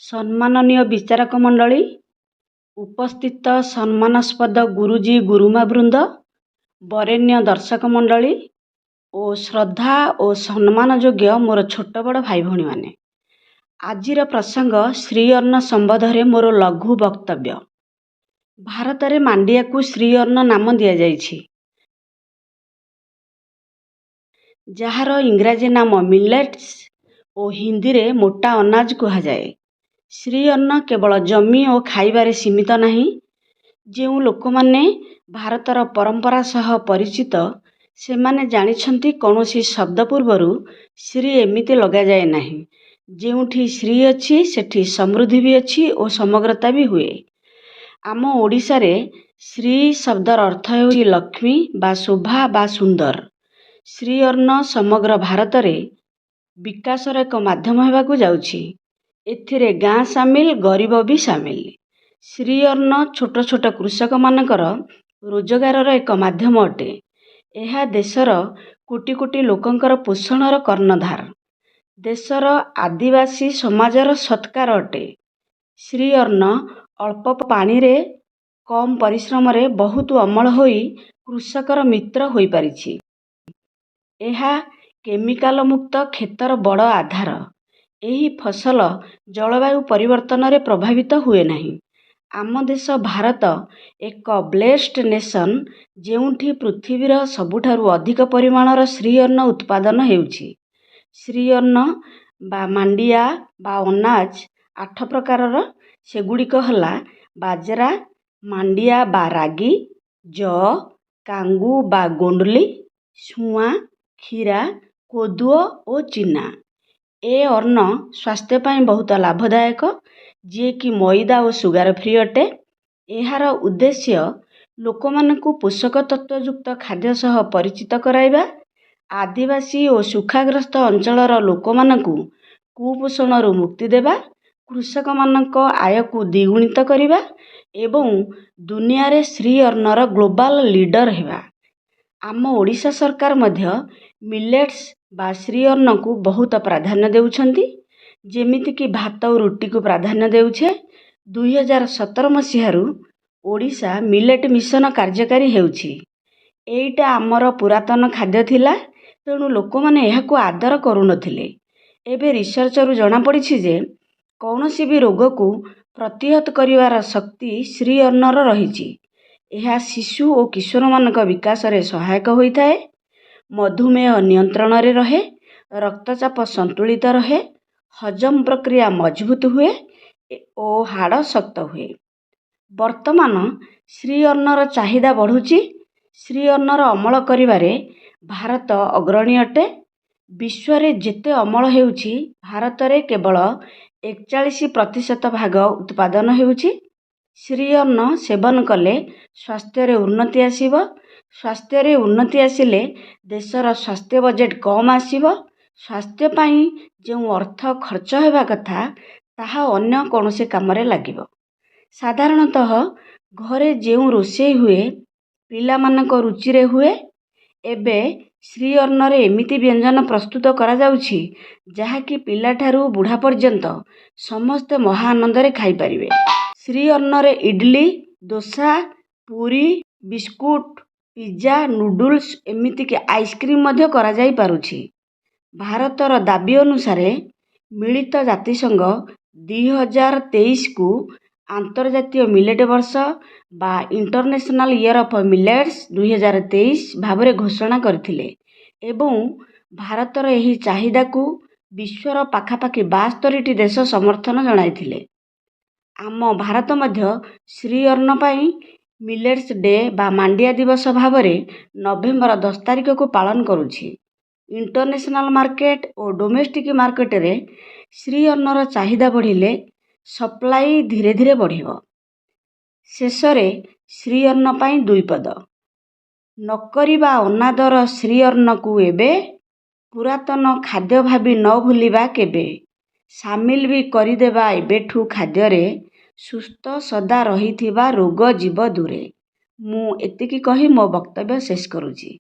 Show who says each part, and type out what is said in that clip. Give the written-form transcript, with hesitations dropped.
Speaker 1: ସମ୍ମାନନୀୟ ବିଚାରକ ମଣ୍ଡଳୀ, ଉପସ୍ଥିତ ସମ୍ମାନାସ୍ପଦ ଗୁରୁଜୀ ଗୁରୁମା ବୃନ୍ଦ, ବରେଣ୍ୟ ଦର୍ଶକ ମଣ୍ଡଳୀ ଓ ଶ୍ରଦ୍ଧା ଓ ସମ୍ମାନ ଯୋଗ୍ୟ ମୋର ଛୋଟ ବଡ଼ ଭାଇ ଭଉଣୀମାନେ, ଆଜିର ପ୍ରସଙ୍ଗ ଶ୍ରୀ ଅନ୍ନ ସମ୍ବନ୍ଧରେ ମୋର ଲଘୁ ବକ୍ତବ୍ୟ। ଭାରତରେ ମାଣ୍ଡିଆକୁ ଶ୍ରୀ ଅନ୍ନ ନାମ ଦିଆଯାଇଛି, ଯାହାର ଇଂରାଜୀ ନାମ ମିଲେଟ୍ସ ଓ ହିନ୍ଦୀରେ ମୋଟା ଅନାଜ କୁହାଯାଏ। ଶ୍ରୀ ଅନ୍ନ କେବଳ ଜମି ଓ ଖାଇବାରେ ସୀମିତ ନାହିଁ। ଯେଉଁ ଲୋକମାନେ ଭାରତର ପରମ୍ପରା ସହ ପରିଚିତ, ସେମାନେ ଜାଣିଛନ୍ତି କୌଣସି ଶବ୍ଦ ପୂର୍ବରୁ ଶ୍ରୀ ଏମିତି ଲଗାଯାଏ ନାହିଁ। ଯେଉଁଠି ଶ୍ରୀ ଅଛି ସେଠି ସମୃଦ୍ଧି ବି ଅଛି ଓ ସମଗ୍ରତା ବି ହୁଏ। ଆମ ଓଡ଼ିଶାରେ ଶ୍ରୀ ଶବ୍ଦର ଅର୍ଥ ହେଉଛି ଲକ୍ଷ୍ମୀ ବା ଶୋଭା ବା ସୁନ୍ଦର। ଶ୍ରୀ ଅନ୍ନ ସମଗ୍ର ଭାରତରେ ବିକାଶର ଏକ ମାଧ୍ୟମ ହେବାକୁ ଯାଉଛି। ଏଥିରେ ଗାଁ ସାମିଲ, ଗରିବ ବି ସାମିଲ। ଶ୍ରୀ ଅନ୍ନ ଛୋଟ ଛୋଟ କୃଷକମାନଙ୍କର ରୋଜଗାରର ଏକ ମାଧ୍ୟମ ଅଟେ। ଏହା ଦେଶର କୋଟି କୋଟି ଲୋକଙ୍କର ପୋଷଣର କର୍ଣ୍ଣଧାର। ଦେଶର ଆଦିବାସୀ ସମାଜର ସତ୍କାର ଅଟେ। ଶ୍ରୀ ଅନ୍ନ ଅଳ୍ପ ପାଣିରେ, କମ୍ ପରିଶ୍ରମରେ ବହୁତ ଅମଳ ହୋଇ କୃଷକର ମିତ୍ର ହୋଇପାରିଛି। ଏହା କେମିକାଲ ମୁକ୍ତ କ୍ଷେତର ବଡ଼ ଆଧାର। ଏହି ଫସଲ ଜଳବାୟୁ ପରିବର୍ତ୍ତନରେ ପ୍ରଭାବିତ ହୁଏ ନାହିଁ। ଆମ ଦେଶ ଭାରତ ଏକ ବ୍ଲେସ୍ଡ ନେସନ୍, ଯେଉଁଠି ପୃଥିବୀର ସବୁଠାରୁ ଅଧିକ ପରିମାଣର ଶ୍ରୀ ଅନ୍ନ ଉତ୍ପାଦନ ହେଉଛି। ଶ୍ରୀ ଅନ୍ନ ବା ମାଣ୍ଡିଆ ବା ଅନାଜ 8 ପ୍ରକାରର। ସେଗୁଡ଼ିକ ହେଲା ବାଜରା, ମାଣ୍ଡିଆ ବା ରାଗି, ଯଅ, କାଙ୍ଗୁ ବା ଗୋଣ୍ଡଲି, ସୁଆଁ, କ୍ଷୀରା, କୋଦୁଅ ଓ ଚିନା। ଏ ଅନ୍ନ ସ୍ୱାସ୍ଥ୍ୟ ପାଇଁ ବହୁତ ଲାଭଦାୟକ, ଯିଏକି ମଇଦା ଓ ସୁଗାର ଫ୍ରି ଅଟେ। ଏହାର ଉଦ୍ଦେଶ୍ୟ ଲୋକମାନଙ୍କୁ ପୋଷକ ତତ୍ତ୍ୱଯୁକ୍ତ ଖାଦ୍ୟ ସହ ପରିଚିତ କରାଇବା, ଆଦିବାସୀ ଓ ଶୁଖାଗ୍ରସ୍ତ ଅଞ୍ଚଳର ଲୋକମାନଙ୍କୁ କୁପୋଷଣରୁ ମୁକ୍ତି ଦେବା, କୃଷକମାନଙ୍କ ଆୟକୁ ଦ୍ୱିଗୁଣିତ କରିବା ଏବଂ ଦୁନିଆରେ ଶ୍ରୀ ଅନ୍ନର ଗ୍ଲୋବାଲ ଲିଡର ହେବା। ଆମ ଓଡ଼ିଶା ସରକାର ମଧ୍ୟ ମିଲେଟ୍ସ ବା ଶ୍ରୀ ଅନ୍ନକୁ ବହୁତ ପ୍ରାଧାନ୍ୟ ଦେଉଛନ୍ତି। ଯେମିତିକି ଭାତ ଓ ରୁଟିକୁ ପ୍ରାଧାନ୍ୟ ଦେଉଛେ। 2017 ମସିହାରୁ ଓଡ଼ିଶା ମିଲେଟ୍ ମିଶନ କାର୍ଯ୍ୟକାରୀ ହେଉଛି। ଏଇଟା ଆମର ପୁରାତନ ଖାଦ୍ୟ ଥିଲା, ତେଣୁ ଲୋକମାନେ ଏହାକୁ ଆଦର କରୁନଥିଲେ। ଏବେ ରିସର୍ଚ୍ଚରୁ ଜଣାପଡ଼ିଛି ଯେ କୌଣସି ବି ରୋଗକୁ ପ୍ରତିହତ କରିବାର ଶକ୍ତି ଶ୍ରୀ ଅନ୍ନର ରହିଛି। ଏହା ଶିଶୁ ଓ କିଶୋରମାନଙ୍କ ବିକାଶରେ ସହାୟକ ହୋଇଥାଏ, ମଧୁମେହ ନିୟନ୍ତ୍ରଣରେ ରହେ, ରକ୍ତଚାପ ସନ୍ତୁଳିତ ରହେ, ହଜମ ପ୍ରକ୍ରିୟା ମଜବୁତ ହୁଏ ଓ ହାଡ଼ ଶକ୍ତ ହୁଏ। ବର୍ତ୍ତମାନ ଶ୍ରୀ ଅନ୍ନର ଚାହିଦା ବଢ଼ୁଛି। ଶ୍ରୀ ଅନ୍ନର ଅମଳ କରିବାରେ ଭାରତ ଅଗ୍ରଣୀ ଅଟେ। ବିଶ୍ୱରେ ଯେତେ ଅମଳ ହେଉଛି, ଭାରତରେ କେବଳ 41% ଭାଗ ଉତ୍ପାଦନ ହେଉଛି। ଶ୍ରୀ ଅନ୍ନ ସେବନ କଲେ ସ୍ୱାସ୍ଥ୍ୟରେ ଉନ୍ନତି ଆସିବ। ସ୍ୱାସ୍ଥ୍ୟରେ ଉନ୍ନତି ଆସିଲେ ଦେଶର ସ୍ୱାସ୍ଥ୍ୟ ବଜେଟ୍ କମ୍ ଆସିବ। ସ୍ୱାସ୍ଥ୍ୟ ପାଇଁ ଯେଉଁ ଅର୍ଥ ଖର୍ଚ୍ଚ ହେବା କଥା, ତାହା ଅନ୍ୟ କୌଣସି କାମରେ ଲାଗିବ। ସାଧାରଣତଃ ଘରେ ଯେଉଁ ରୋଷେଇ ହୁଏ, ପିଲାମାନଙ୍କ ରୁଚିରେ ହୁଏ। ଏବେ ଶ୍ରୀ ଅନ୍ନରେ ଏମିତି ବ୍ୟଞ୍ଜନ ପ୍ରସ୍ତୁତ କରାଯାଉଛି, ଯାହାକି ପିଲାଠାରୁ ବୁଢ଼ା ପର୍ଯ୍ୟନ୍ତ ସମସ୍ତେ ମହା ଆନନ୍ଦରେ ଖାଇପାରିବେ। ଶ୍ରୀ ଅନ୍ନରେ idli, dosa, puri, biscuit, pizza, noodles ଏମିତିକି ଆଇସ୍କ୍ରିମ୍ ମଧ୍ୟ କରାଯାଇପାରୁଛି। ଭାରତର ଦାବି ଅନୁସାରେ ମିଳିତ ଜାତିସଂଘ 2023କୁ ଆନ୍ତର୍ଜାତୀୟ ମିଲେଟ୍ ବର୍ଷ ବା ଇଣ୍ଟରନ୍ୟାସନାଲ ଇୟର ଅଫ ମିଲେଟ୍ସ 2023 ଭାବରେ ଘୋଷଣା କରିଥିଲେ ଏବଂ ଭାରତର ଏହି ଚାହିଦାକୁ ବିଶ୍ୱର ପାଖାପାଖି 72ଟି ଦେଶ ସମର୍ଥନ ଜଣାଇଥିଲେ। ଆମ ଭାରତ ମଧ୍ୟ ଶ୍ରୀ ଅନ୍ନ ପାଇଁ ମିଲେଟ୍ସ ଡେ ବା ମାଣ୍ଡିଆ ଦିବସ ଭାବରେ ନଭେମ୍ବର 10 ତାରିଖକୁ ପାଳନ କରୁଛି। ଇଣ୍ଟରନ୍ୟାସନାଲ ମାର୍କେଟ ଓ ଡୋମେଷ୍ଟିକ ମାର୍କେଟରେ ଶ୍ରୀ ଅନ୍ନର ଚାହିଦା ବଢ଼ିଲେ ସପ୍ଲାଇ ଧୀରେ ଧୀରେ ବଢ଼ିବ। ଶେଷରେ ଶ୍ରୀ ଅନ୍ନ ପାଇଁ 2 ପଦ। ନକରିବା ଅନାଦର ଶ୍ରୀ ଅନ୍ନକୁ ଏବେ, ପୁରାତନ ଖାଦ୍ୟ ଭାବି ନ ଭୁଲିବା କେବେ। ସାମିଲ ବି କରିଦେବା ଏବେଠୁ ଖାଦ୍ୟରେ, ସୁସ୍ଥ ସଦା ରହିଥିବା ରୋଗ ଯିବ ଦୂରେ। ମୁଁ ଏତିକି କହି ମୋ ବକ୍ତବ୍ୟ ଶେଷ କରୁଛି।